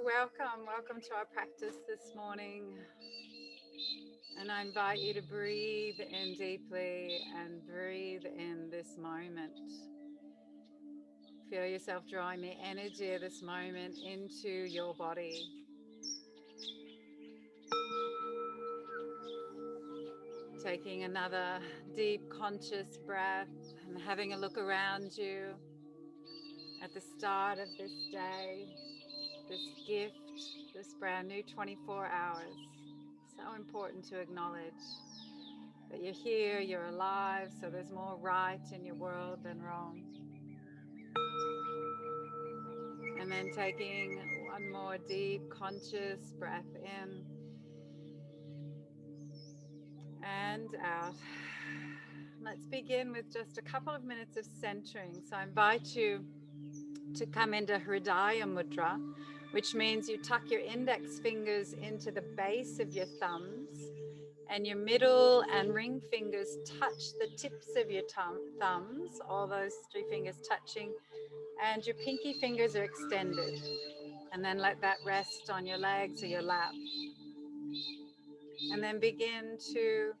So welcome to our practice this morning. And I invite you to breathe in deeply and breathe in this moment. Feel yourself drawing the energy of this moment into your body. Taking another deep conscious breath and having a look around you at the start of this day, this gift, this brand new 24 hours. So important to acknowledge that you're here, you're alive, so there's more right in your world than wrong. And then taking one more deep conscious breath in and out. Let's begin with just a couple of minutes of centering. So I invite you to come into Hridaya mudra, which means you tuck your index fingers into the base of your thumbs and your middle and ring fingers touch the tips of your thumbs, all those three fingers touching, and your pinky fingers are extended. And then let that rest on your legs or your lap. And then begin to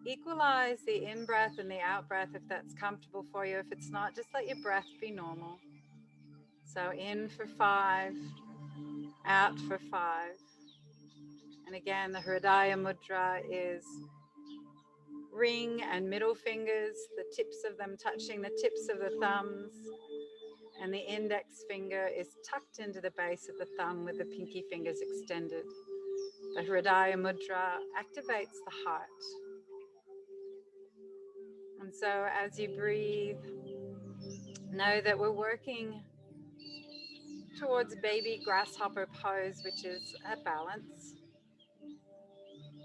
equalize the in-breath and the out-breath if that's comfortable for you. If it's not, just let your breath be normal. So in for 5, out for 5. And again, the Hridaya mudra is ring and middle fingers, the tips of them touching the tips of the thumbs, and the index finger is tucked into the base of the thumb with the pinky fingers extended. The Hridaya mudra activates the heart. And so as you breathe, know that we're working towards baby grasshopper pose, which is a balance.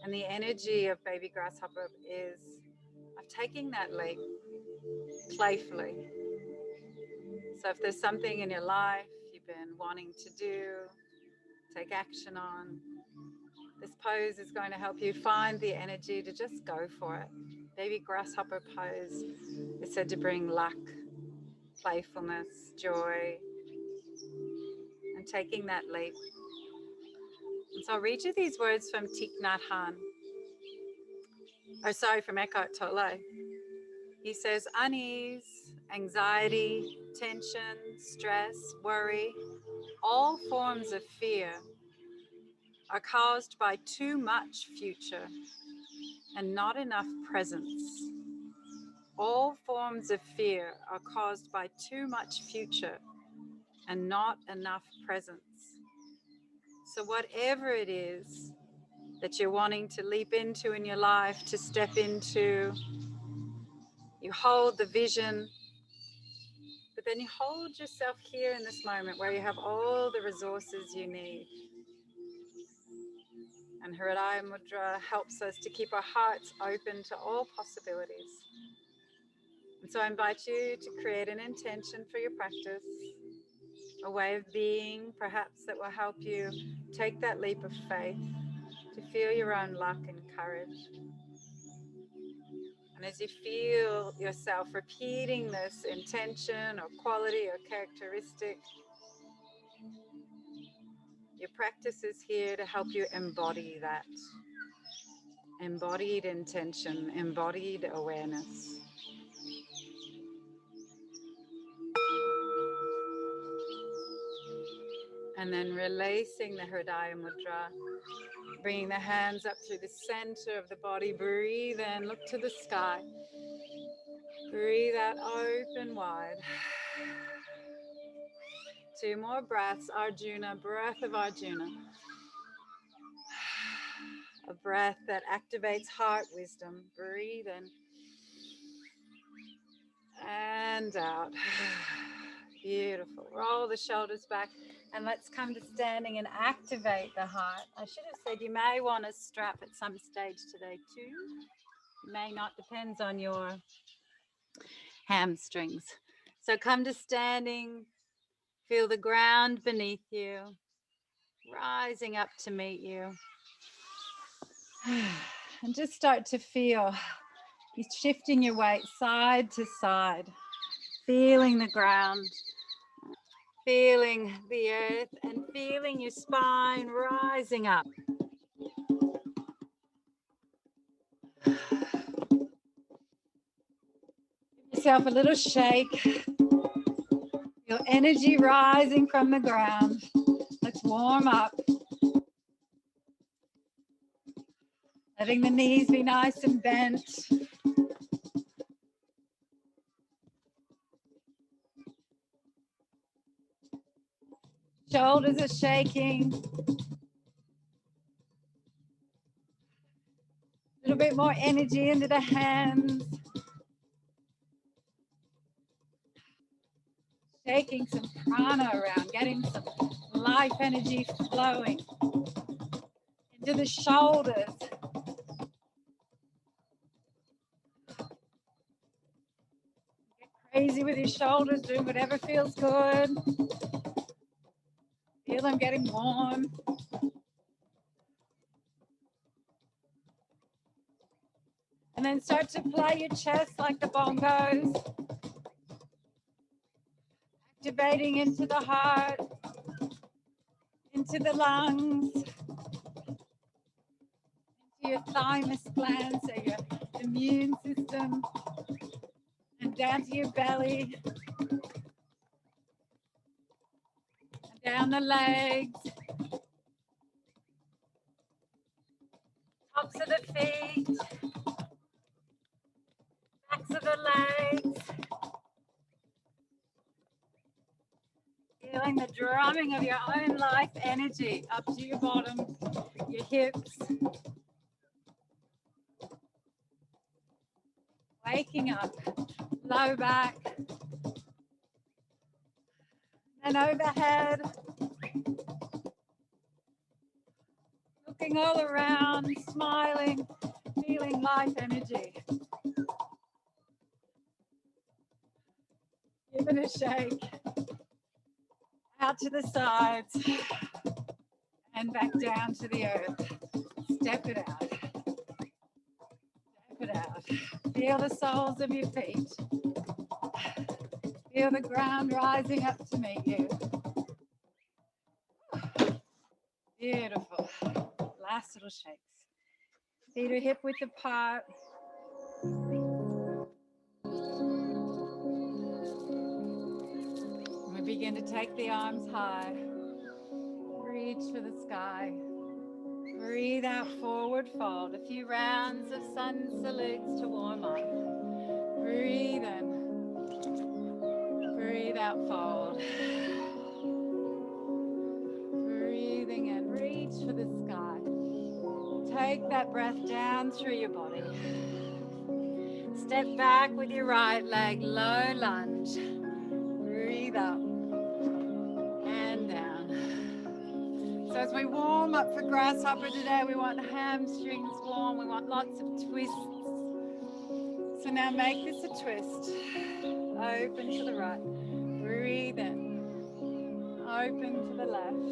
And the energy of baby grasshopper is of taking that leap playfully. So if there's something in your life you've been wanting to do, take action on, this pose is going to help you find the energy to just go for it. Baby grasshopper pose is said to bring luck, playfulness, joy, and taking that leap. And so I'll read you these words from Thich Nhat Hanh. From Eckhart Tolle. He says, unease, anxiety, tension, stress, worry, all forms of fear are caused by too much future and not enough presence. All forms of fear are caused by too much future and not enough presence. So whatever it is that you're wanting to leap into in your life, to step into, you hold the vision, but then you hold yourself here in this moment where you have all the resources you need. And Hridaya mudra helps us to keep our hearts open to all possibilities. And so I invite you to create an intention for your practice, a way of being perhaps that will help you take that leap of faith, to feel your own luck and courage. And as you feel yourself repeating this intention or quality or characteristic, your practice is here to help you embody that. Embodied intention, embodied awareness. And then releasing the Hridaya mudra, bringing the hands up through the center of the body. Breathe in, look to the sky. Breathe out open wide. 2 more breaths. Arjuna, breath of Arjuna. A breath that activates heart wisdom. Breathe in and out. Beautiful. Roll the shoulders back and let's come to standing and activate the heart. I should have said you may want to strap at some stage today too. You may not, depends on your hamstrings. So come to standing, feel the ground beneath you, rising up to meet you. And just start to feel you shifting your weight side to side, feeling the ground, Feeling the earth and feeling your spine rising up. Give yourself a little shake. Feel energy rising from the ground. Let's warm up. Letting the knees be nice and bent. Shoulders are shaking. A little bit more energy into the hands. Shaking some prana around, getting some life energy flowing into the shoulders. Get crazy with your shoulders, do whatever feels good. Feel them getting warm. And then start to play your chest like the bongos. Activating into the heart, into the lungs, into your thymus gland, so your immune system, and down to your belly, and down the legs, tops of the feet, backs of the legs. Feeling the drumming of your own life energy up to your bottom, your hips. Waking up, low back, and overhead. Looking all around, smiling, feeling life energy. Give it a shake. Out to the sides and back down to the earth. Step it out. Step it out. Feel the soles of your feet. Feel the ground rising up to meet you. Beautiful. Last little shakes. Feet are hip width apart. We begin to take the arms high. Reach for the sky. Breathe out, forward fold. A few rounds of sun salutes to warm up. Breathe in. Breathe out, fold. Breathing in, reach for the sky. Take that breath down through your body. Step back with your right leg, low lunge. Breathe up and down. So as we warm up for Grasshopper today, we want hamstrings warm, we want lots of twists. So now make this a twist. Open to the right. Breathe in. Open to the left.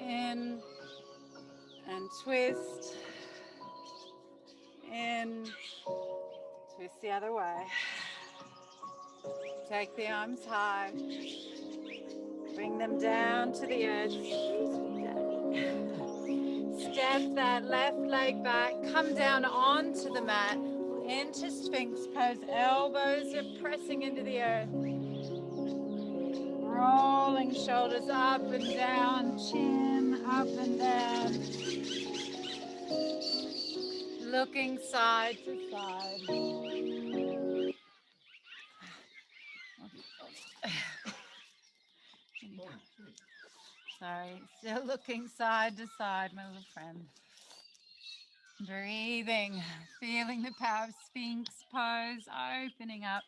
In and twist. In. Twist the other way. Take the arms high. Bring them down to the earth. Step that left leg back. Come down onto the mat. Into Sphinx pose. Elbows are pressing into the earth. Rolling shoulders up and down. Chin up and down. Looking side to side. Sorry, still looking side to side, my little friend. Breathing, feeling the power of Sphinx pose, opening up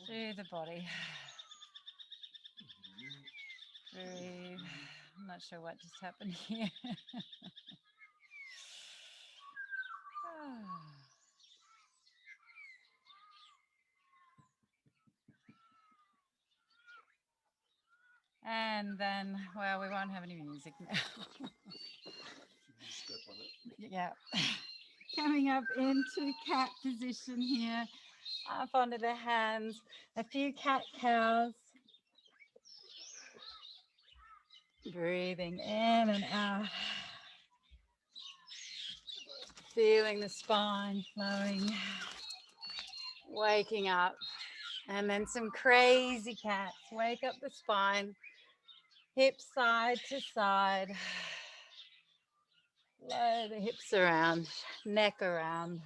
through the body. Breathe. I'm not sure what just happened here. And then, well, we won't have any music now. Yeah. Coming up into cat position here. Up onto the hands. A few cat-cows. Breathing in and out. Feeling the spine flowing. Waking up. And then some crazy cats. Wake up the spine. Hips side to side. Blow the hips around. Neck around.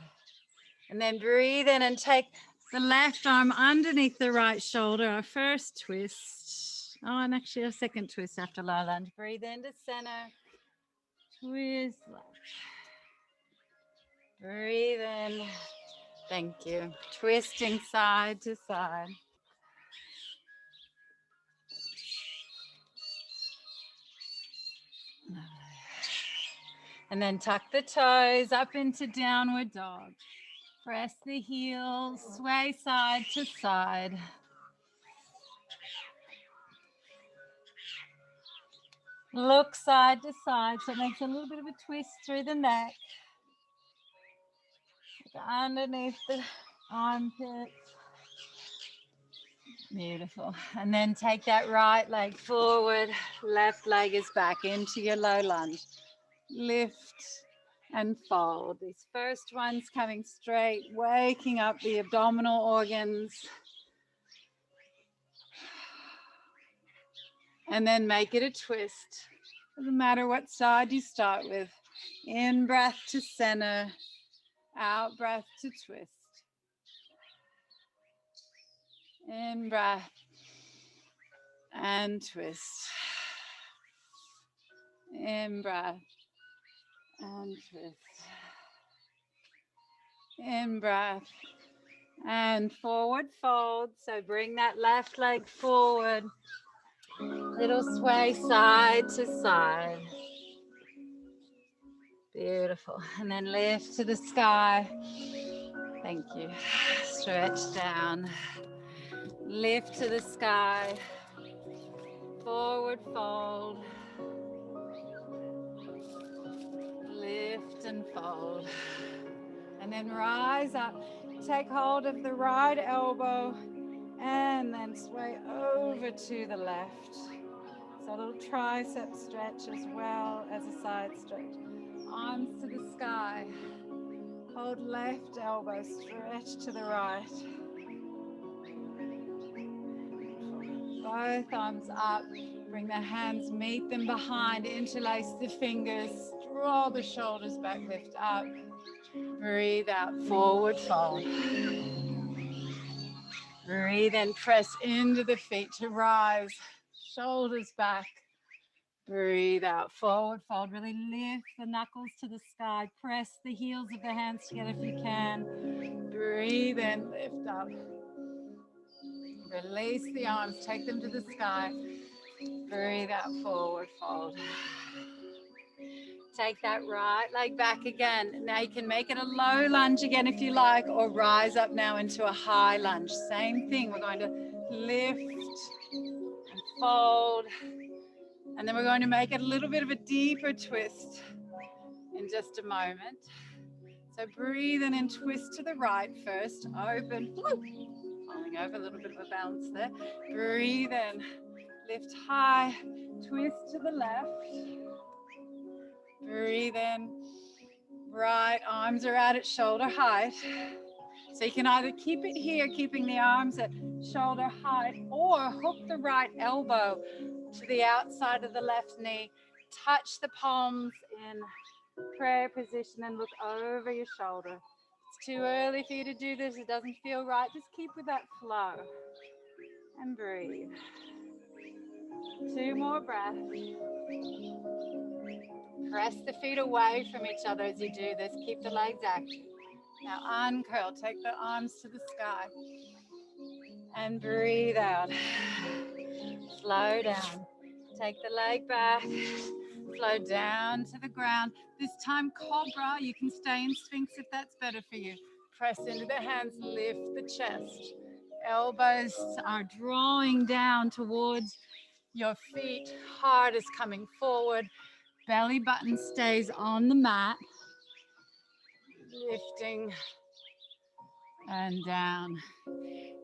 And then breathe in and take the left arm underneath the right shoulder. Our first twist. Oh, and actually a second twist after low lunge. Breathe into center. Twist left. Breathe in. Thank you. Twisting side to side. And then tuck the toes up into downward dog. Press the heels, sway side to side. Look side to side, so it makes a little bit of a twist through the neck. Underneath the armpits. Beautiful. And then take that right leg forward, left leg is back into your low lunge. Lift and fold. These first ones coming straight, waking up the abdominal organs. And then make it a twist. Doesn't matter what side you start with. In breath to center, out breath to twist. In breath and twist. In breath and twist. In breath and forward fold. So bring that left leg forward. Little sway side to side. Beautiful. And then lift to the sky. Thank you. Stretch down. Lift to the sky. Forward fold. Lift and fold. And then rise up. Take hold of the right elbow and then sway over to the left. So a little tricep stretch as well as a side stretch. Arms to the sky. Hold left elbow, stretch to the right. Both arms up. Bring the hands, meet them behind. Interlace the fingers. Draw the shoulders back, lift up. Breathe out, forward fold. Breathe in, press into the feet to rise. Shoulders back. Breathe out, forward fold. Really lift the knuckles to the sky. Press the heels of the hands together if you can. Breathe in, lift up. Release the arms, take them to the sky. Breathe out, forward fold. Take that right leg back again. Now you can make it a low lunge again if you like, or rise up now into a high lunge. Same thing, we're going to lift and fold. And then we're going to make it a little bit of a deeper twist in just a moment. So breathe in and twist to the right first. Open. Falling over, a little bit of a balance there. Breathe in. Lift high. Twist to the left. Breathe in. Right arms are out at shoulder height. So you can either keep it here, keeping the arms at shoulder height, or hook the right elbow to the outside of the left knee. Touch the palms in prayer position and look over your shoulder. It's too early for you to do this. It doesn't feel right. Just keep with that flow and breathe. 2 more breaths. Press the feet away from each other as you do this. Keep the legs active. Now uncurl. Take the arms to the sky. And breathe out. Slow down. Take the leg back. Flow down to the ground. This time cobra. You can stay in sphinx if that's better for you. Press into the hands. Lift the chest. Elbows are drawing down towards your feet. Heart is coming forward. Belly button stays on the mat. Lifting and down.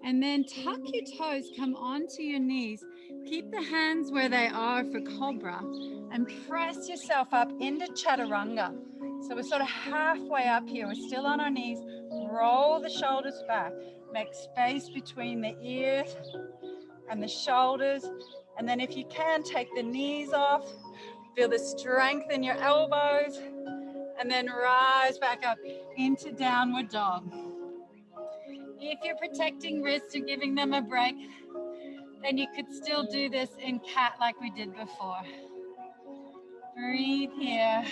And then tuck your toes, come onto your knees. Keep the hands where they are for cobra and press yourself up into Chaturanga. So we're sort of halfway up here. We're still on our knees. Roll the shoulders back. Make space between the ears and the shoulders. And then if you can, take the knees off. Feel the strength in your elbows. And then rise back up into downward dog. If you're protecting wrists or giving them a break, then you could still do this in cat like we did before. Breathe here.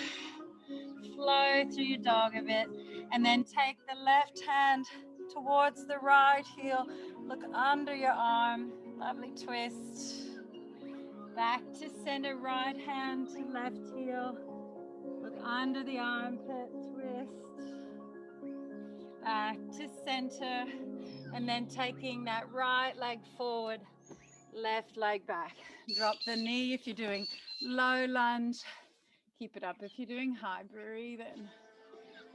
Flow through your dog a bit. And then take the left hand towards the right heel. Look under your arm. Lovely twist. Back to center, right hand to left heel. Look under the armpit, twist. Back to center. And then taking that right leg forward, left leg back. Drop the knee if you're doing low lunge. Keep it up if you're doing high. Breathe in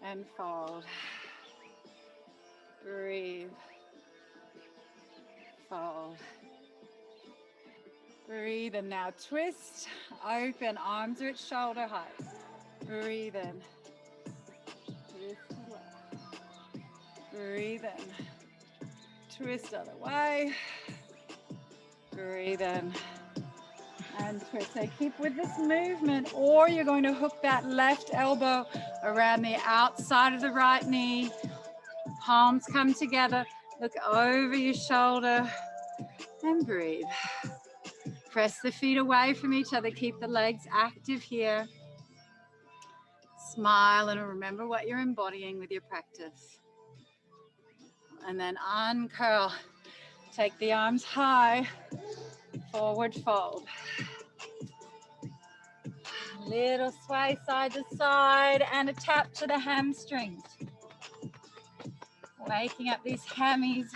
and fold. Breathe. Fold. Breathe and now twist. Open, arms are at shoulder height. Breathe in. Twist away. Breathe in. Twist other way. Breathe in and twist. So keep with this movement, or you're going to hook that left elbow around the outside of the right knee. Palms come together. Look over your shoulder and breathe. Press the feet away from each other. Keep the legs active here. Smile and remember what you're embodying with your practice. And then uncurl. Take the arms high. Forward fold. Little sway side to side and a tap to the hamstrings. Waking up these hammies.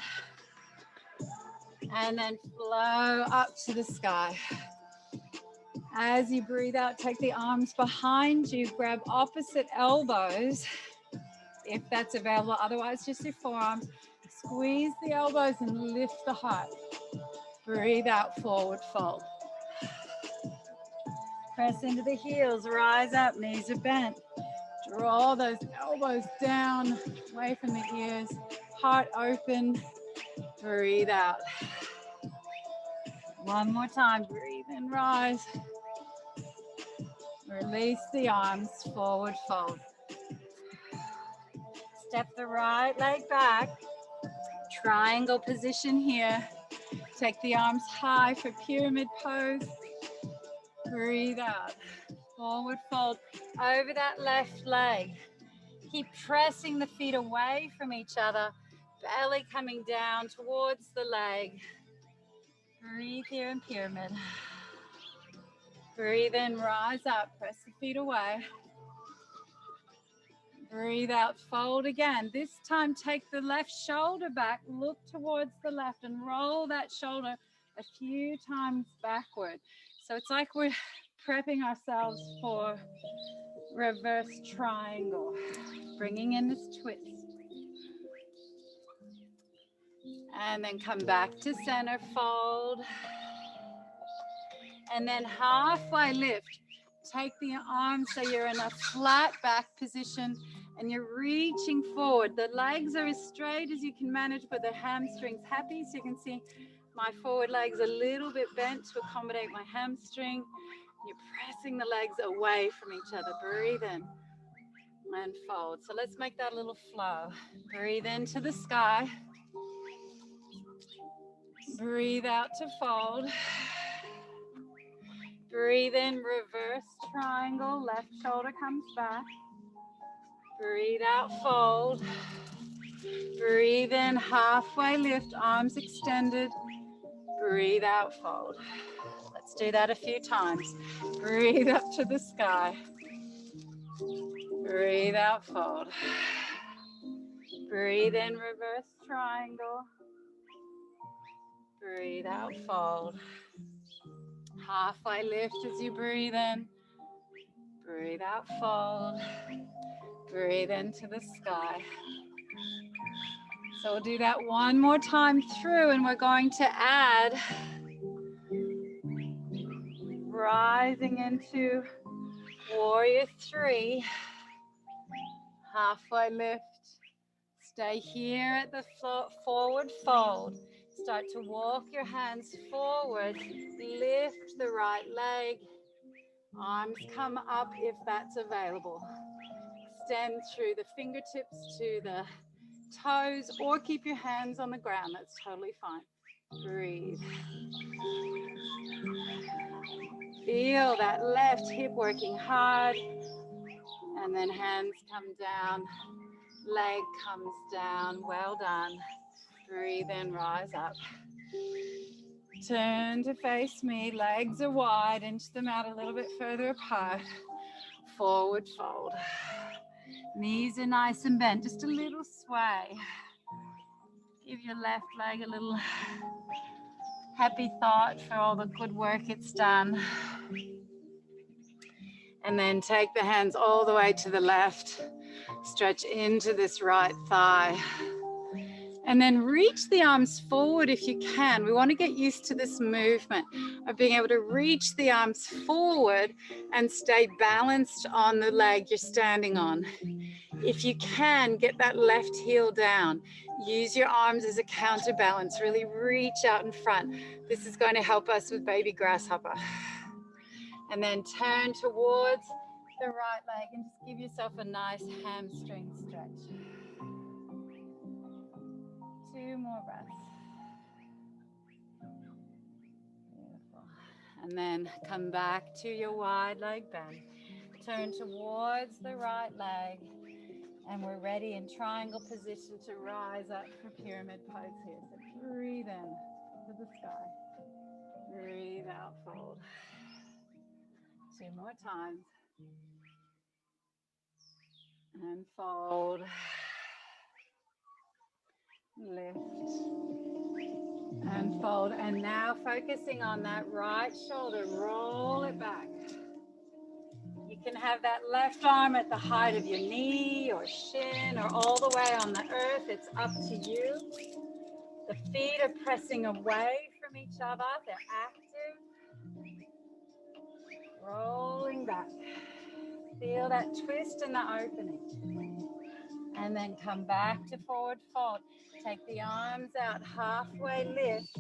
And then flow up to the sky. As you breathe out, take the arms behind you. Grab opposite elbows if that's available. Otherwise, just your forearms. Squeeze the elbows and lift the heart. Breathe out, forward fold. Press into the heels, rise up, knees are bent. Draw those elbows down, away from the ears. Heart open, breathe out. One more time, breathe in, rise. Release the arms, forward fold. Step the right leg back. Triangle position here. Take the arms high for pyramid pose. Breathe out. Forward fold over that left leg. Keep pressing the feet away from each other. Belly coming down towards the leg. Breathe here in pyramid. Breathe in, rise up. Press the feet away. Breathe out, fold again. This time take the left shoulder back, look towards the left and roll that shoulder a few times backward. So it's like we're prepping ourselves for reverse triangle. Bringing in this twist. And then come back to center, fold. And then halfway lift. Take the arms so you're in a flat back position and you're reaching forward. The legs are as straight as you can manage, but the hamstrings happy. So you can see my forward legs a little bit bent to accommodate my hamstring. You're pressing the legs away from each other. Breathe in and fold. So let's make that a little flow. Breathe into the sky. Breathe out to fold. Breathe in, reverse triangle, left shoulder comes back. Breathe out, fold. Breathe in, halfway lift, arms extended. Breathe out, fold. Let's do that a few times. Breathe up to the sky. Breathe out, fold. Breathe in, reverse triangle. Breathe out, fold. Halfway lift as you breathe in. Breathe out, fold. Breathe into the sky. So we'll do that one more time through, and we're going to add rising into warrior 3, halfway lift. Stay here at the forward fold. Start to walk your hands forward, lift the right leg, arms come up if that's available. Extend through the fingertips to the toes, or keep your hands on the ground, that's totally fine. Breathe. Feel that left hip working hard, and then hands come down, leg comes down, well done. Breathe in, rise up. Turn to face me, legs are wide, inch them out a little bit further apart. Forward fold. Knees are nice and bent, just a little sway. Give your left leg a little happy thought for all the good work it's done. And then take the hands all the way to the left. Stretch into this right thigh. And then reach the arms forward if you can. We want to get used to this movement of being able to reach the arms forward and stay balanced on the leg you're standing on. If you can, get that left heel down. Use your arms as a counterbalance. Really reach out in front. This is going to help us with baby grasshopper. And then turn towards the right leg and just give yourself a nice hamstring stretch. 2 more breaths. Beautiful. And then come back to your wide leg bend. Turn towards the right leg. And we're ready in triangle position to rise up for pyramid pose here. So breathe in to the sky. Breathe out, fold. 2 more times. And fold. Lift. And fold. And now focusing on that right shoulder, roll it back. You can have that left arm at the height of your knee or shin or all the way on the earth. It's up to you. The feet are pressing away from each other. They're active. Rolling back. Feel that twist in the opening. And then come back to forward fold. Take the arms out, halfway lift.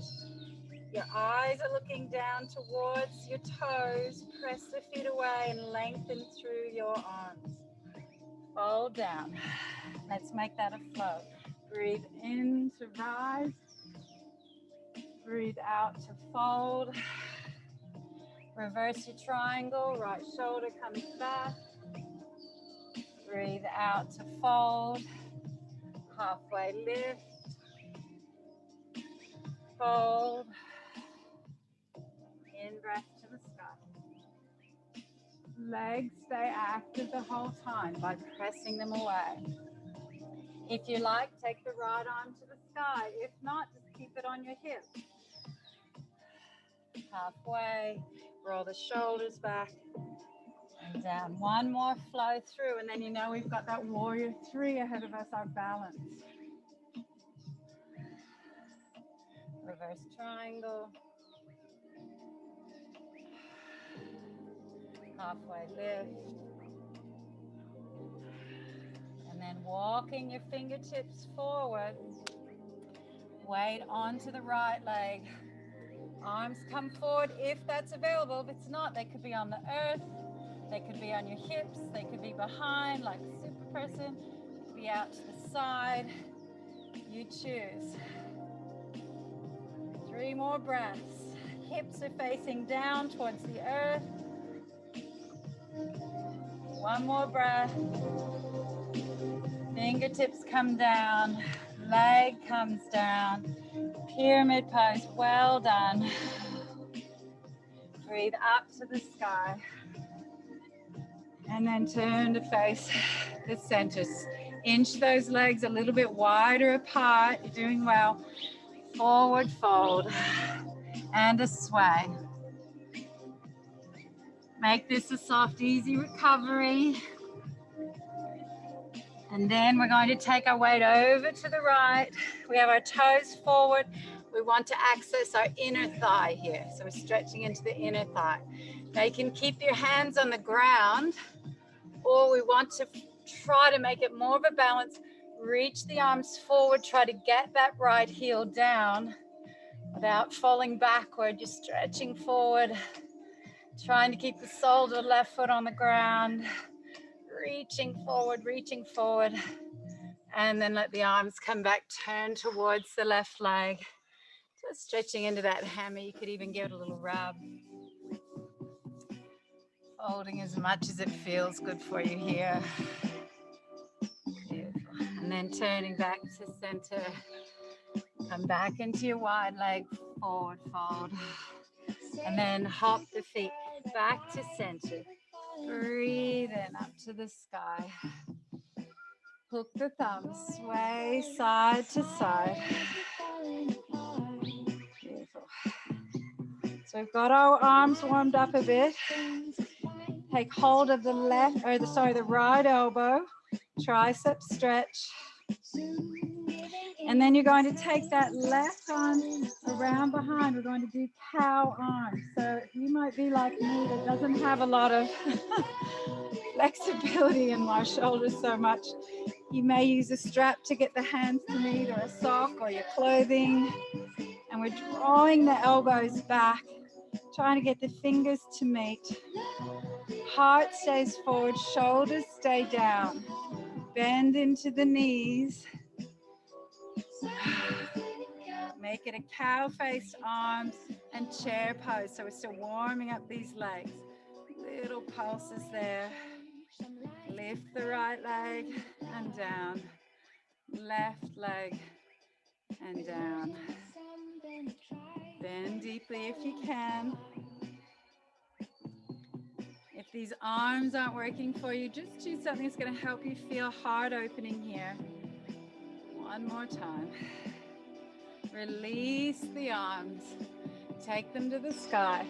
Your eyes are looking down towards your toes. Press the feet away and lengthen through your arms. Fold down. Let's make that a flow. Breathe in to rise. Breathe out to fold. Reverse your triangle. Right shoulder comes back. Breathe out to fold. Halfway lift. Fold. In breath to the sky. Legs stay active the whole time by pressing them away. If you like, take the right arm to the sky. If not, just keep it on your hip. Halfway, roll the shoulders back and down. One more flow through, and then you know we've got that warrior 3 ahead of us, our balance. Reverse triangle. Halfway lift. And then walking your fingertips forward. Weight onto the right leg. Arms come forward if that's available. If it's not, they could be on the earth. They could be on your hips. They could be behind like a super person. They could be out to the side. You choose. 3 more breaths. Hips are facing down towards the earth. 1 more breath. Fingertips come down. Leg comes down. Pyramid pose. Well done. Breathe up to the sky. And then turn to face the center. Inch those legs a little bit wider apart. You're doing well. Forward fold. And a sway. Make this a soft, easy recovery. And then we're going to take our weight over to the right. We have our toes forward. We want to access our inner thigh here. So we're stretching into the inner thigh. Now you can keep your hands on the ground, or we want to try to make it more of a balance. Reach the arms forward, try to get that right heel down without falling backward. You're stretching forward, trying to keep the sole of the left foot on the ground, reaching forward, and then let the arms come back, turn towards the left leg. Just stretching into that hammer. You could even give it a little rub. Folding as much as it feels good for you here. Beautiful. And then turning back to center. Come back into your wide leg, forward fold. And then hop the feet back to center. Breathe in up to the sky. Hook the thumbs, sway side to side. Beautiful. So we've got our arms warmed up a bit. Take hold of the the right elbow, tricep stretch. And then you're going to take that left arm around behind. We're going to do cow arms. So you might be like me that doesn't have a lot of flexibility in my shoulders so much. You may use a strap to get the hands to meet, or a sock, or your clothing. And we're drawing the elbows back, trying to get the fingers to meet. Heart stays forward, shoulders stay down. Bend into the knees. Make it a cow-faced arms and chair pose. So we're still warming up these legs. Little pulses there. Lift the right leg and down. Left leg and down. Bend deeply if you can. If these arms aren't working for you, just choose something that's going to help you feel heart opening here. One more time. Release the arms. Take them to the sky.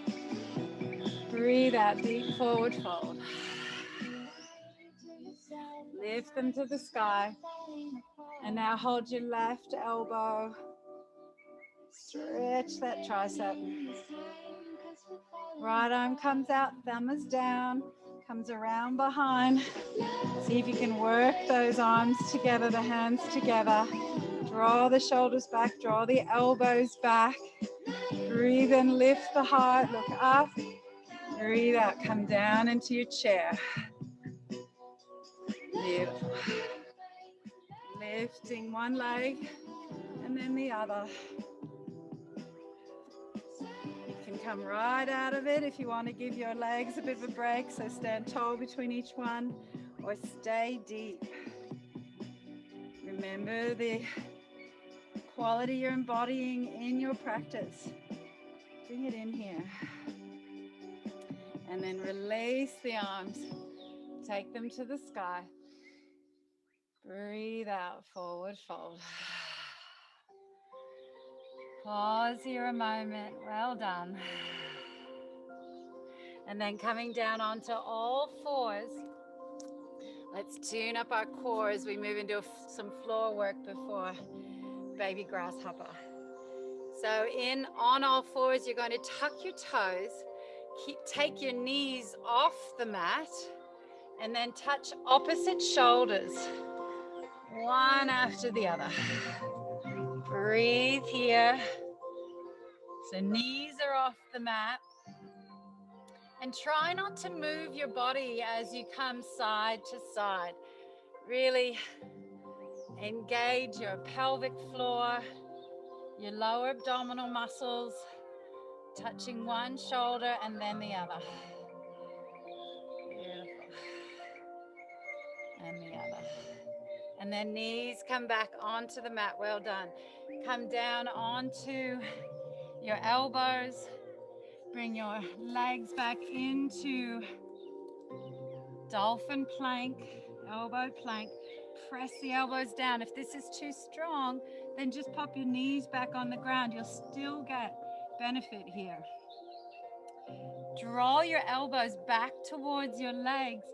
Breathe out, deep forward fold. Lift them to the sky. And now hold your left elbow. Stretch that tricep. Right arm comes out, thumb is down, comes around behind. See if you can work those arms together, the hands together. Draw the shoulders back, draw the elbows back. Breathe in, lift the heart, look up. Breathe out, come down into your chair. Beautiful. Lifting one leg and then the other. You can come right out of it if you want to give your legs a bit of a break, so stand tall between each one, or stay deep. Remember the quality you're embodying in your practice. Bring it in here. And then release the arms. Take them to the sky. Breathe out, forward fold. Pause here a moment. Well done. And then coming down onto all fours. Let's tune up our core as we move into some floor work before baby grasshopper. So on all fours, you're going to tuck your toes. Take your knees off the mat. And then touch opposite shoulders. One after the other. Breathe here. So knees are off the mat. And try not to move your body as you come side to side. Really engage your pelvic floor, your lower abdominal muscles, touching one shoulder and then the other. Beautiful. And the other. And then knees come back onto the mat. Well done. Come down onto your elbows. Bring your legs back into dolphin plank, elbow plank. Press the elbows down. If this is too strong, then just pop your knees back on the ground. You'll still get benefit here. Draw your elbows back towards your legs.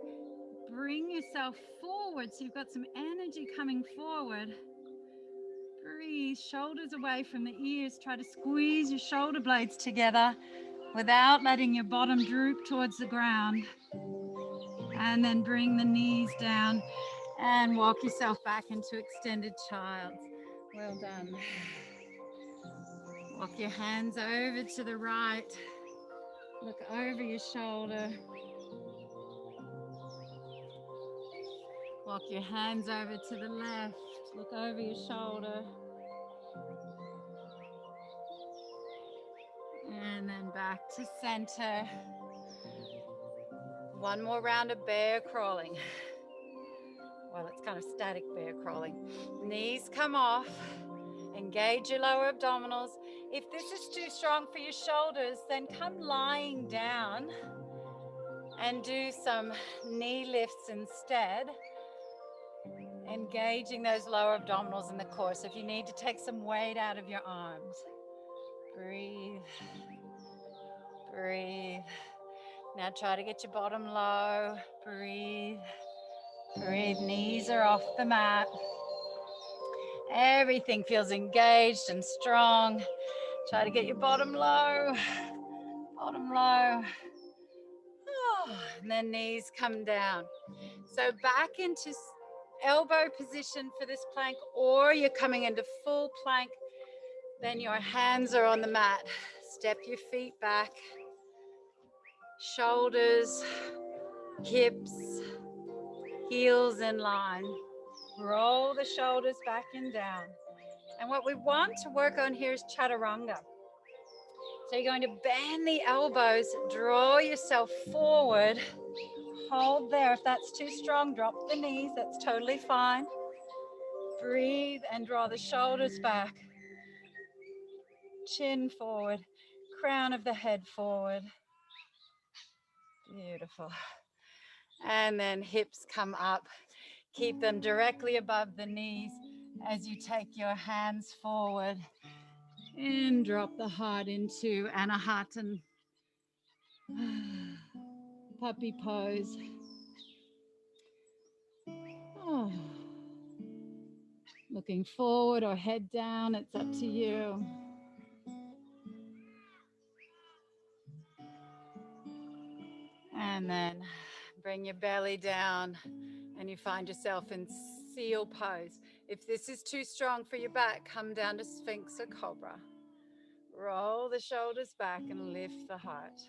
bring yourself forward so you've got some energy coming forward. Breathe, shoulders away from the ears. Try to squeeze your shoulder blades together without letting your bottom droop towards the ground. And then bring the knees down and walk yourself back into extended child. Well done. Walk your hands over to the right. Look over your shoulder. Walk your hands over to the left. Look over your shoulder. And then back to center. One more round of bear crawling. Well, it's kind of static bear crawling. Knees come off. Engage your lower abdominals. If this is too strong for your shoulders, then come lying down and do some knee lifts instead. Engaging those lower abdominals in the core. So if you need to take some weight out of your arms, breathe, breathe. Now try to get your bottom low, breathe, breathe. Knees are off the mat. Everything feels engaged and strong. Try to get your bottom low, bottom low. Oh, and then knees come down. So back into elbow position for this plank, or you're coming into full plank, then your hands are on the mat. Step your feet back, shoulders, hips, heels in line. Roll the shoulders back and down. And what we want to work on here is Chaturanga. So you're going to bend the elbows, draw yourself forward, hold there. If that's too strong, drop the knees, that's totally fine. Breathe and draw the shoulders back. Chin forward, crown of the head forward. Beautiful. And then hips come up. Keep them directly above the knees as you take your hands forward. And drop the heart into Anahatan. Puppy pose. Oh. Looking forward or head down, it's up to you. And then bring your belly down and you find yourself in seal pose. If this is too strong for your back, come down to Sphinx or Cobra. Roll the shoulders back and lift the heart.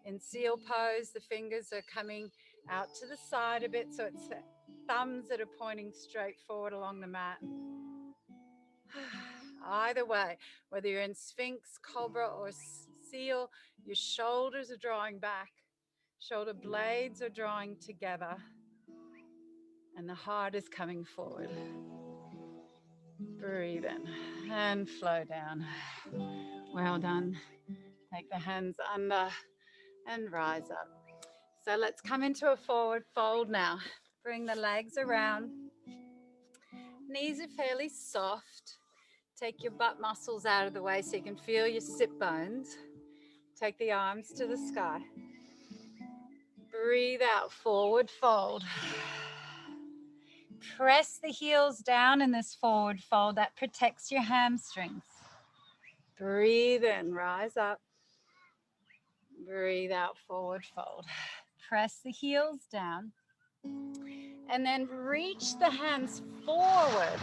In seal pose, the fingers are coming out to the side a bit, so it's thumbs that are pointing straight forward along the mat. Either way, whether you're in Sphinx, Cobra, or seal, your shoulders are drawing back. Shoulder blades are drawing together. And the heart is coming forward. Breathe in and flow down. Well done. Take the hands under and rise up. So let's come into a forward fold now. Bring the legs around. Knees are fairly soft. Take your butt muscles out of the way so you can feel your sit bones. Take the arms to the sky. Breathe out, forward fold. Press the heels down in this forward fold. That protects your hamstrings. Breathe in, rise up. Breathe out, forward fold. Press the heels down. And then reach the hands forward.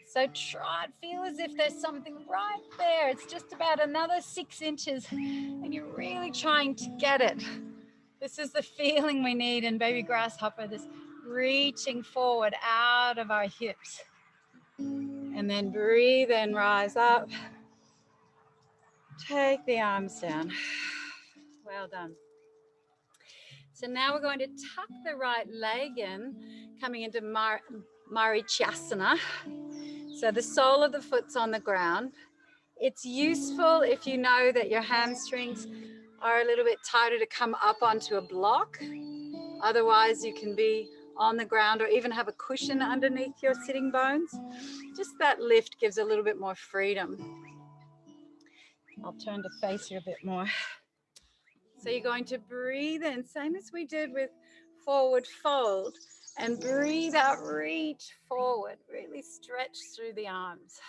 So try and feel as if there's something right there. It's just about another 6 inches and you're really trying to get it. This is the feeling we need in baby grasshopper, this reaching forward out of our hips. And then breathe in, rise up. Take the arms down. Well done. So now we're going to tuck the right leg in, coming into Marichyasana. So the sole of the foot's on the ground. It's useful if you know that your hamstrings are a little bit tighter to come up onto a block. Otherwise, you can be on the ground or even have a cushion underneath your sitting bones. Just that lift gives a little bit more freedom. I'll turn to face you a bit more. So you're going to breathe in, same as we did with forward fold. And breathe out, reach forward. Really stretch through the arms.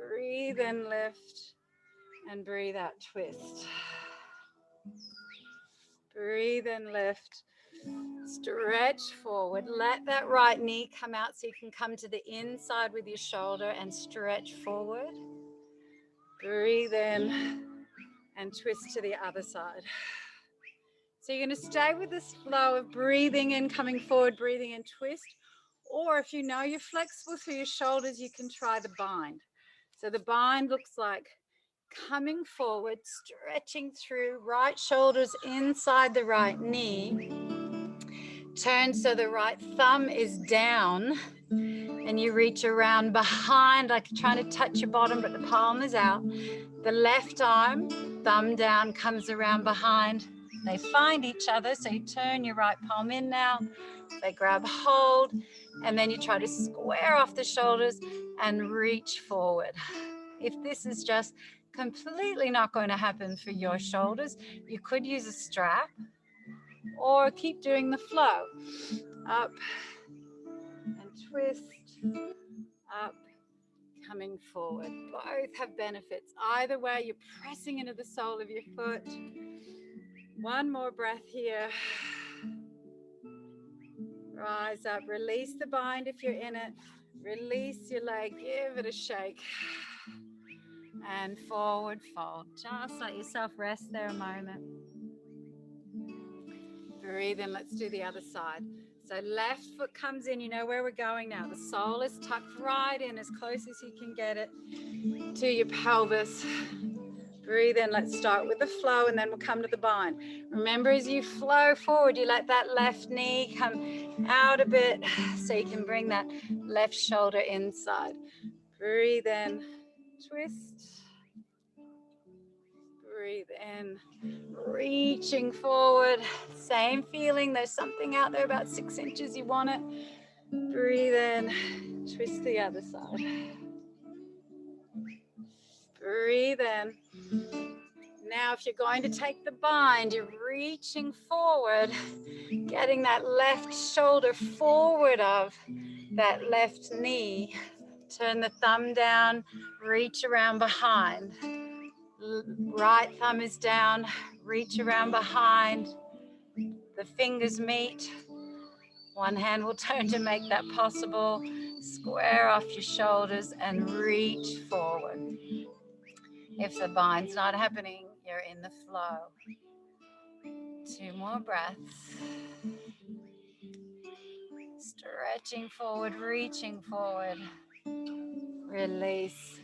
Breathe in, lift. And breathe out, twist. Breathe in, lift. Stretch forward. Let that right knee come out so you can come to the inside with your shoulder and stretch forward. Breathe in and twist to the other side. So you're going to stay with this flow of breathing in, coming forward, breathing in, twist. Or if you know you're flexible through your shoulders, you can try the bind. So the bind looks like coming forward, stretching through, right shoulders inside the right knee. Turn so the right thumb is down and you reach around behind, like you're trying to touch your bottom, but the palm is out. The left arm, thumb down, comes around behind. They find each other, so you turn your right palm in now. They grab hold, and then you try to square off the shoulders and reach forward. If this is just completely not going to happen for your shoulders, you could use a strap or keep doing the flow. Up and twist, up, coming forward. Both have benefits. Either way, you're pressing into the sole of your foot. One more breath here. Rise up, release the bind if you're in it. Release your leg, give it a shake. And forward fold. Just let yourself rest there a moment. Breathe in, let's do the other side. So left foot comes in, you know where we're going now. The sole is tucked right in as close as you can get it to your pelvis. Breathe in, let's start with the flow and then we'll come to the bind. Remember, as you flow forward, you let that left knee come out a bit so you can bring that left shoulder inside. Breathe in, twist. Breathe in, reaching forward. Same feeling, there's something out there about 6 inches, you want it. Breathe in, twist the other side. Breathe in. Now, if you're going to take the bind, you're reaching forward, getting that left shoulder forward of that left knee. Turn the thumb down, reach around behind. Right thumb is down, reach around behind. The fingers meet. One hand will turn to make that possible. Square off your shoulders and reach forward. If the bind's not happening, you're in the flow. 2 more breaths. Stretching forward, reaching forward. Release.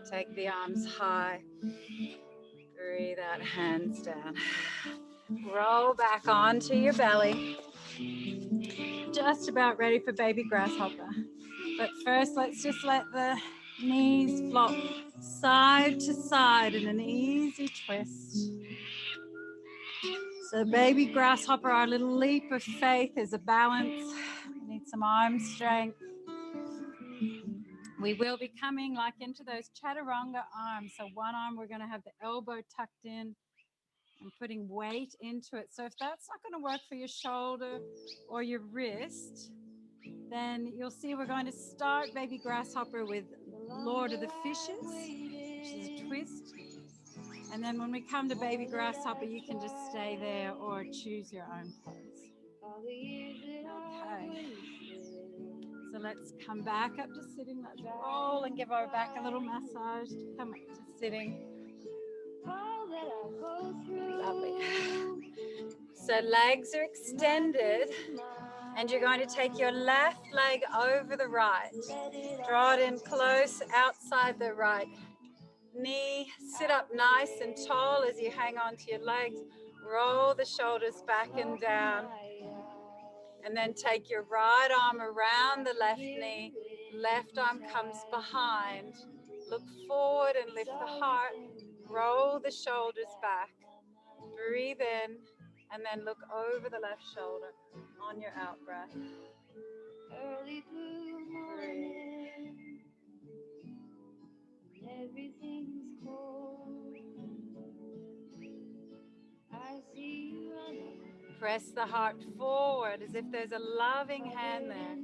Take the arms high. Breathe out, hands down. Roll back onto your belly. Just about ready for baby grasshopper. But first, let's just let the knees flop side to side in an easy twist. So baby grasshopper, our little leap of faith is a balance. We need some arm strength. We will be coming like into those chaturanga arms. So one arm, we're going to have the elbow tucked in and putting weight into it. So if that's not going to work for your shoulder or your wrist, then you'll see we're going to start baby grasshopper with Lord of the Fishes, which is a twist. And then when we come to baby grasshopper, you can just stay there or choose your own pose. Okay. So let's come back up to sitting. Let's roll and give our back a little massage to come up to sitting. Lovely. So legs are extended and you're going to take your left leg over the right. Draw it in close outside the right knee. Sit up nice and tall as you hang on to your legs. Roll the shoulders back and down. And then take your right arm around the left knee. Left arm comes behind. Look forward and lift the heart. Roll the shoulders back. Breathe in and then look over the left shoulder on your out breath. Breathe. Everything's cold. I see you running Press the heart forward as if there's a loving hand there,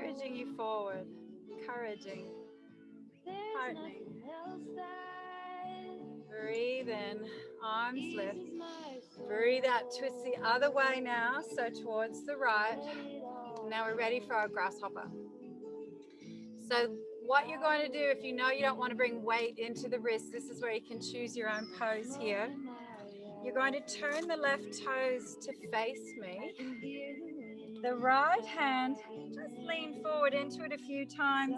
urging you forward, encouraging, heartening. Breathe in, arms lift. Breathe out, twist the other way now, so towards the right. Now we're ready for our grasshopper. So what you're going to do, if you know you don't want to bring weight into the wrist, this is where you can choose your own pose here. You're going to turn the left toes to face me. The right hand, just lean forward into it a few times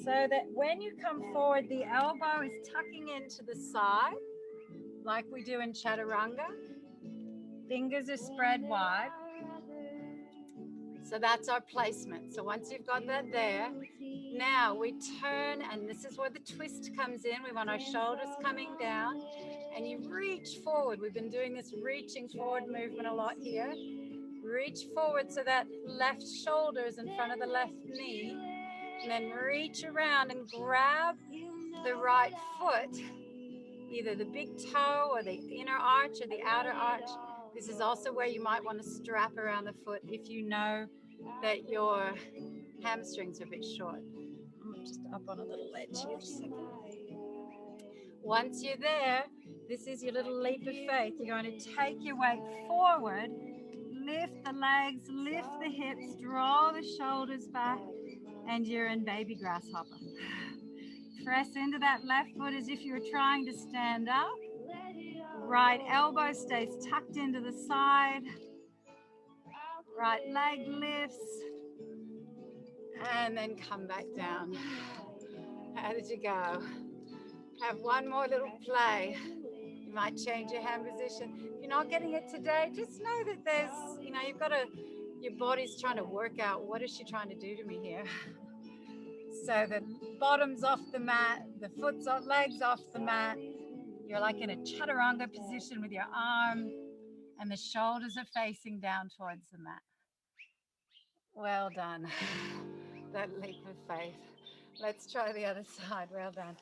so that when you come forward, the elbow is tucking into the side like we do in Chaturanga. Fingers are spread wide. So that's our placement. So once you've got that there, now we turn, and this is where the twist comes in. We want our shoulders coming down, and you reach forward. We've been doing this reaching forward movement a lot here. Reach forward so that left shoulder is in front of the left knee, and then reach around and grab the right foot, either the big toe or the inner arch or the outer arch. This is also where you might want to strap around the foot if you know that your hamstrings are a bit short. I'm just up on a little ledge here a second. Once you're there, this is your little leap of faith. You're going to take your weight forward, lift the legs, lift the hips, draw the shoulders back, and you're in baby grasshopper. Press into that left foot as if you're trying to stand up. Right elbow stays tucked into the side. Right leg lifts. And then come back down. How did you go? Have one more little play. You might change your hand position. If you're not getting it today, just know that there's, you've got your body's trying to work out, what is she trying to do to me here? So the bottom's off the mat, the foot's off, legs off the mat. You're like in a Chaturanga position with your arm, and the shoulders are facing down towards the mat. Well done. That leap of faith. Let's try the other side. Well done.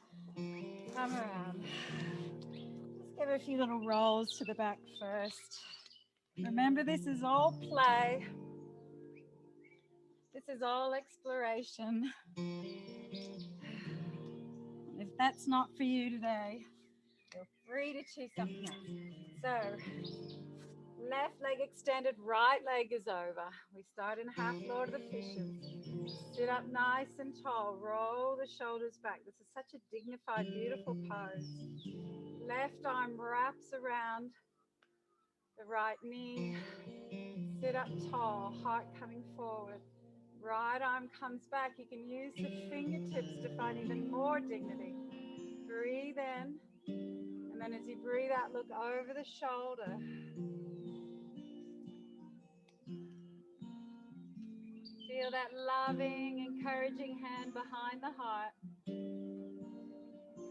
Come around. Let's give a few little rolls to the back first. Remember, this is all play. This is all exploration. If that's not for you today, feel free to choose something else. So, left leg extended, right leg is over. We start in half Lord of the Fishes. Sit up nice and tall. Roll the shoulders back. This is such a dignified, beautiful pose. Left arm wraps around the right knee. Sit up tall, heart coming forward. Right arm comes back. You can use the fingertips to find even more dignity. Breathe in. And then as you breathe out, look over the shoulder. Feel that loving, encouraging hand behind the heart,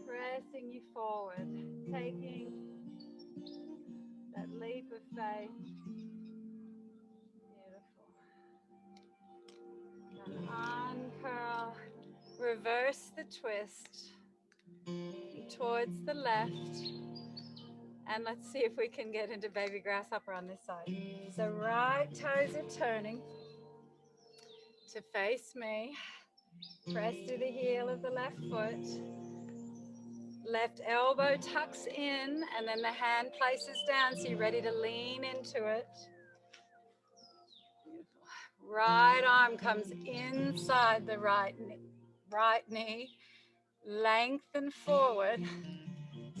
pressing you forward, taking that leap of faith. Beautiful. And uncurl, reverse the twist towards the left. And let's see if we can get into baby grasshopper on this side. So right toes are turning to face me. Press to the heel of the left foot. Left elbow tucks in, and then the hand places down, so you're ready to lean into it. Beautiful. Right arm comes inside the right knee. Lengthen forward.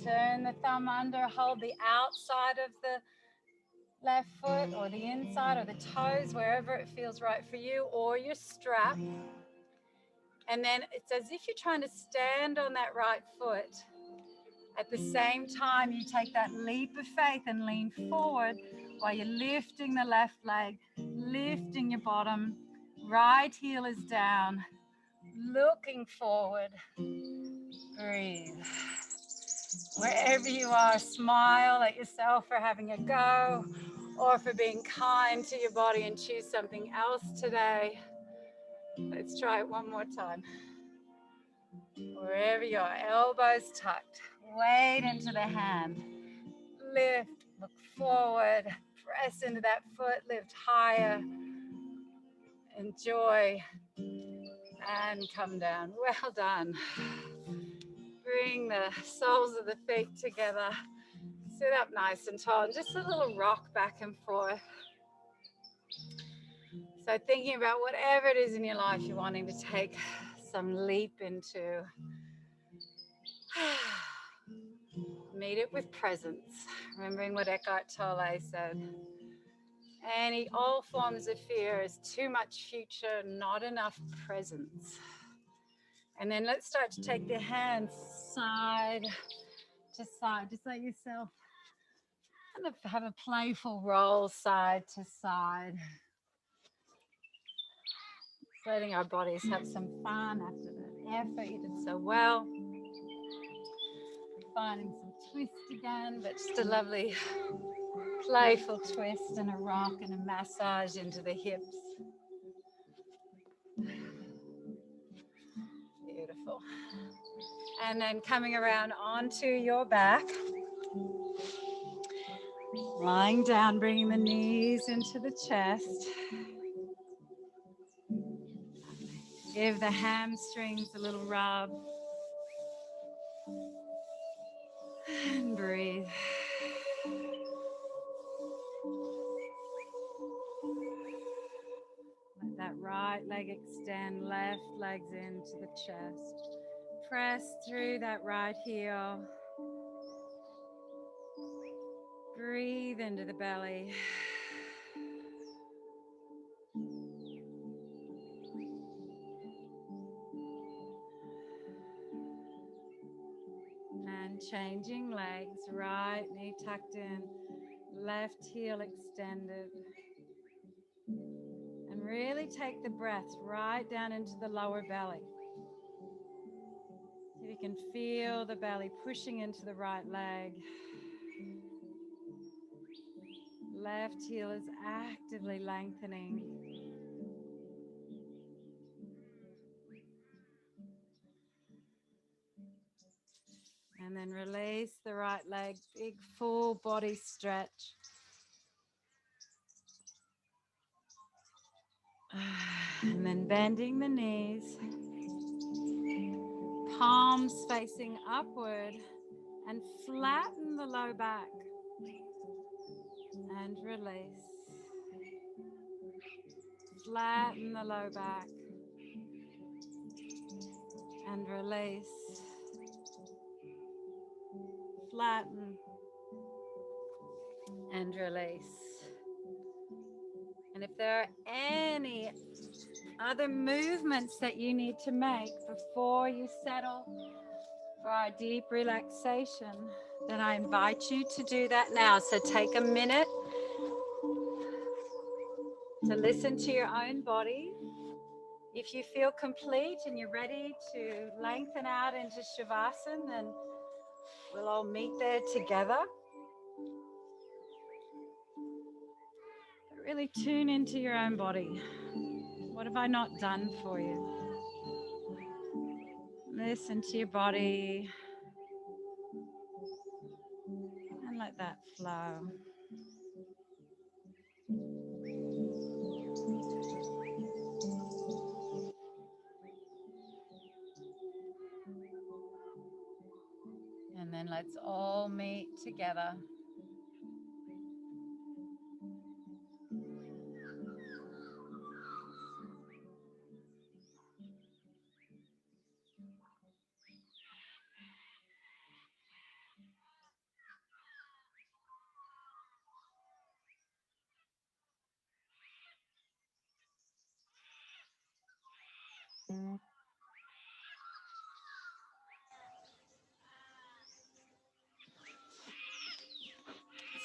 Turn the thumb under, hold the outside of the left foot or the inside or the toes, wherever it feels right for you, or your strap. And then it's as if you're trying to stand on that right foot. At the same time, you take that leap of faith and lean forward while you're lifting the left leg, lifting your bottom. Right heel is down, looking forward. Breathe. Wherever you are, smile at yourself for having a go or for being kind to your body and choose something else today. Let's try it one more time. Wherever you are, elbows tucked, weight into the hand. Lift, look forward, Press into that foot, lift higher. Enjoy. And come down. Well done. Bring the soles of the feet together. Sit up nice and tall. And just a little rock back and forth. So thinking about whatever it is in your life you're wanting to take some leap into. Meet it with presence. Remembering what Eckhart Tolle said. All forms of fear is too much future, not enough presence. And then let's start to take the hands side to side. Just let yourself kind of have a playful roll side to side. Letting our bodies have some fun after that effort. You did so well. Finding some twist again, but just a lovely playful twist and a rock and a massage into the hips. Beautiful. And then coming around onto your back. Lying down, bringing the knees into the chest. Give the hamstrings a little rub. And breathe. Let that right leg extend, left legs into the chest. Press through that right heel. Breathe into the belly. And changing legs, right knee tucked in, left heel extended. And really take the breath right down into the lower belly. So you can feel the belly pushing into the right leg. Left heel is actively lengthening. And then release the right leg, big full body stretch. And then bending the knees, palms facing upward, and flatten the low back. And release. Flatten the low back. And release. Flatten. And release. And if there are any other movements that you need to make before you settle for our deep relaxation, then I invite you to do that now. So take a minute to listen to your own body. If you feel complete and you're ready to lengthen out into Shavasana, then we'll all meet there together. But really tune into your own body. What have I not done for you? Listen to your body and let that flow. And then let's all meet together.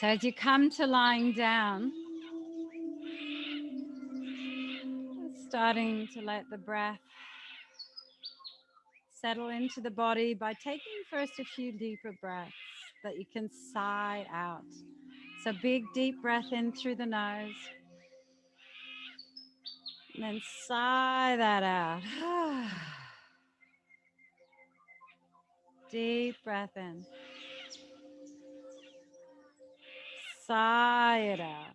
So as you come to lying down, starting to let the breath settle into the body by taking first a few deeper breaths that you can sigh out. So big deep breath in through the nose, and then sigh that out. Deep breath in. sigh it out.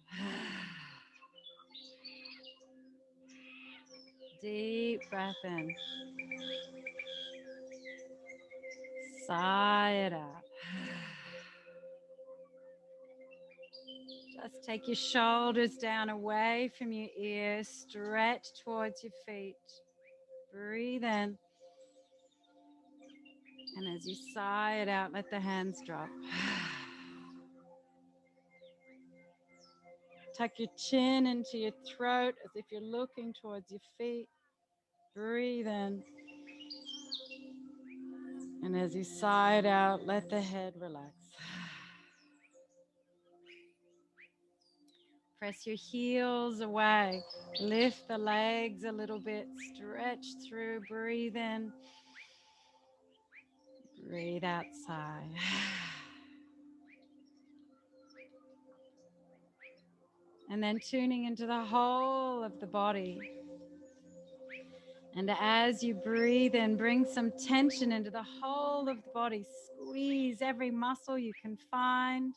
Deep breath in. Sigh it out. Just take your shoulders down away from your ears. Stretch towards your feet. Breathe in. And as you sigh it out, let the hands drop. Tuck your chin into your throat as if you're looking towards your feet. Breathe in. And as you sigh it out, let the head relax. Press your heels away. Lift the legs a little bit. Stretch through. Breathe in. Breathe out, sigh. And then tuning into the whole of the body. And as you breathe in, bring some tension into the whole of the body. Squeeze every muscle you can find.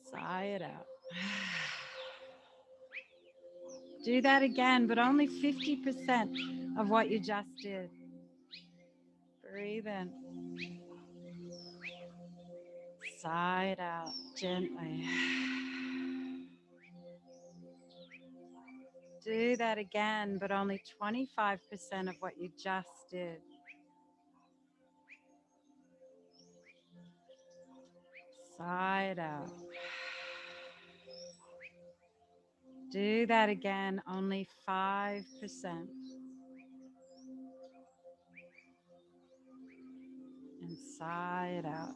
Sigh it out. Do that again, but only 50% of what you just did. Breathe in. Sigh it out gently. Do that again, but only 25% of what you just did. Sigh it out. Do that again, only 5%. And sigh it out.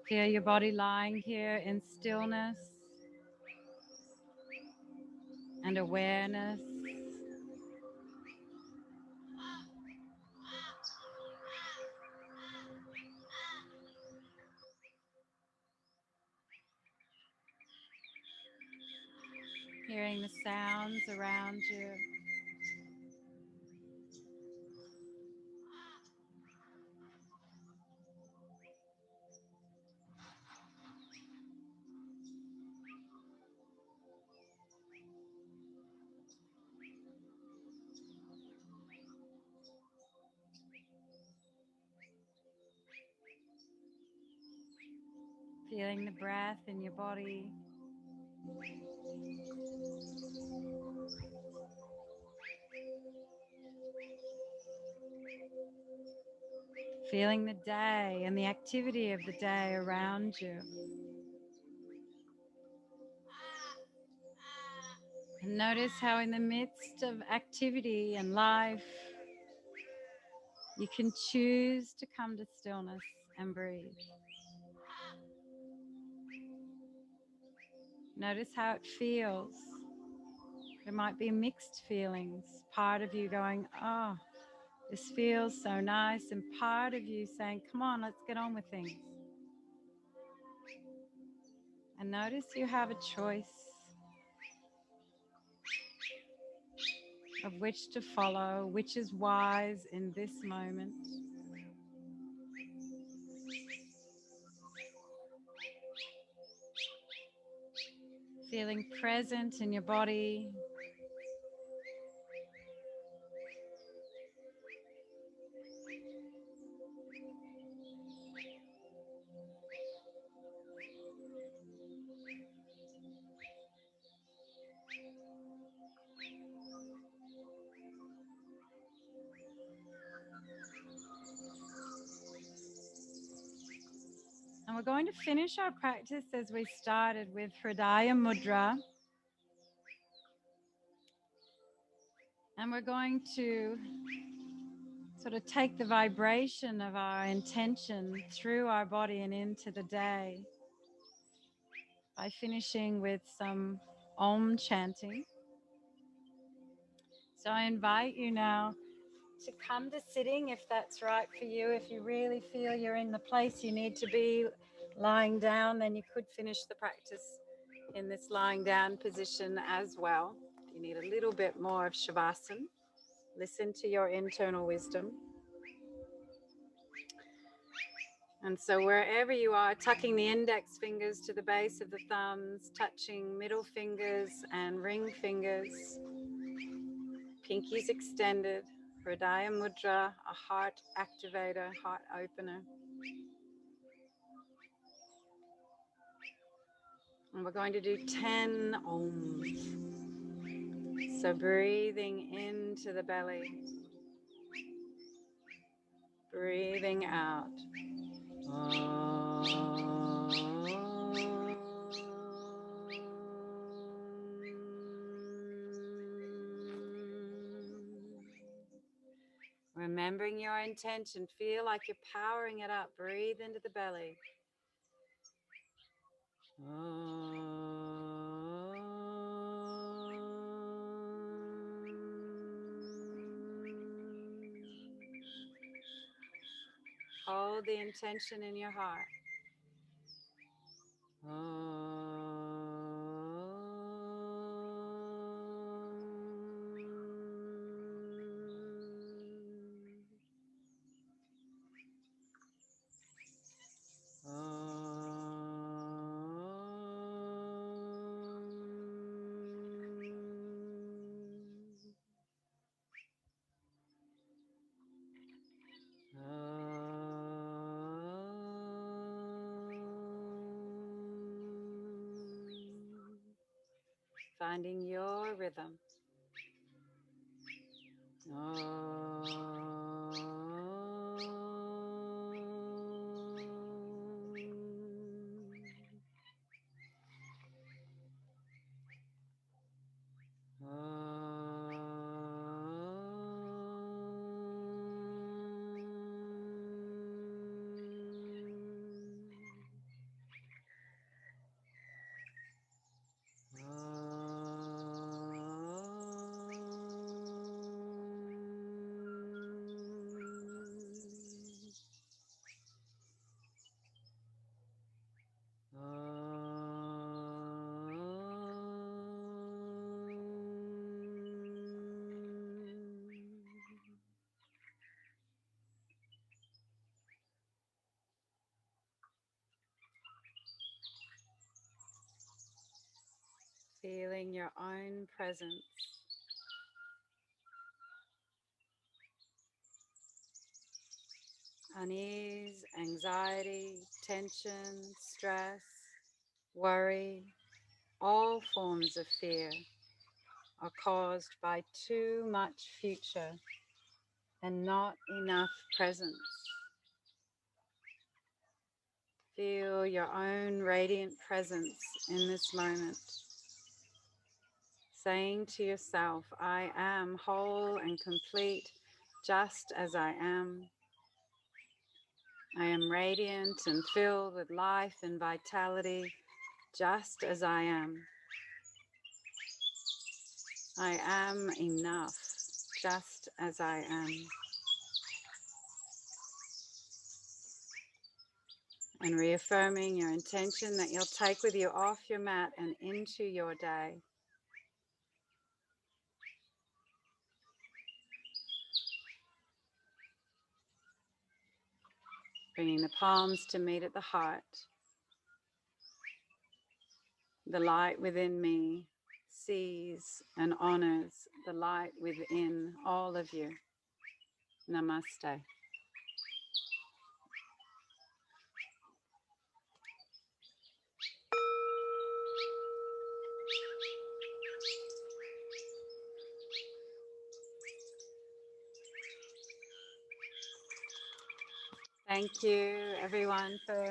Feel your body lying here in stillness and awareness. Hearing the sounds around you. Feeling the breath in your body. Feeling the day and the activity of the day around you. And notice how in the midst of activity and life, you can choose to come to stillness and breathe. Notice how it feels. There might be mixed feelings. Part of you going, oh, this feels so nice. And part of you saying, come on, let's get on with things. And notice you have a choice of which to follow, which is wise in this moment. Feeling present in your body. And we're going to finish our practice as we started with Hridaya mudra. And we're going to sort of take the vibration of our intention through our body and into the day by finishing with some Om chanting. So I invite you now to come to sitting if that's right for you. If you really feel you're in the place you need to be lying down, then you could finish the practice in this lying down position as well, if you You need a little bit more of Shavasana. Listen to your internal wisdom. And so wherever you are, tucking the index fingers to the base of the thumbs, touching middle fingers and ring fingers, pinkies extended, Hridaya mudra, a heart activator, heart opener. And we're going to do 10 ohms. So breathing into the belly, breathing out. Remembering your intention, feel like you're powering it up. Breathe into the belly. Hold the intention in your heart. Finding your rhythm. Feeling your own presence. Unease, anxiety, tension, stress, worry, all forms of fear are caused by too much future and not enough presence. Feel your own radiant presence in this moment. Saying to yourself, I am whole and complete just as I am. I am radiant and filled with life and vitality just as I am. I am enough just as I am. And reaffirming your intention that you'll take with you off your mat and into your day. Bringing the palms to meet at the heart. The light within me sees and honors the light within all of you. Namaste. Thank you, everyone, for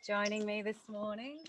joining me this morning.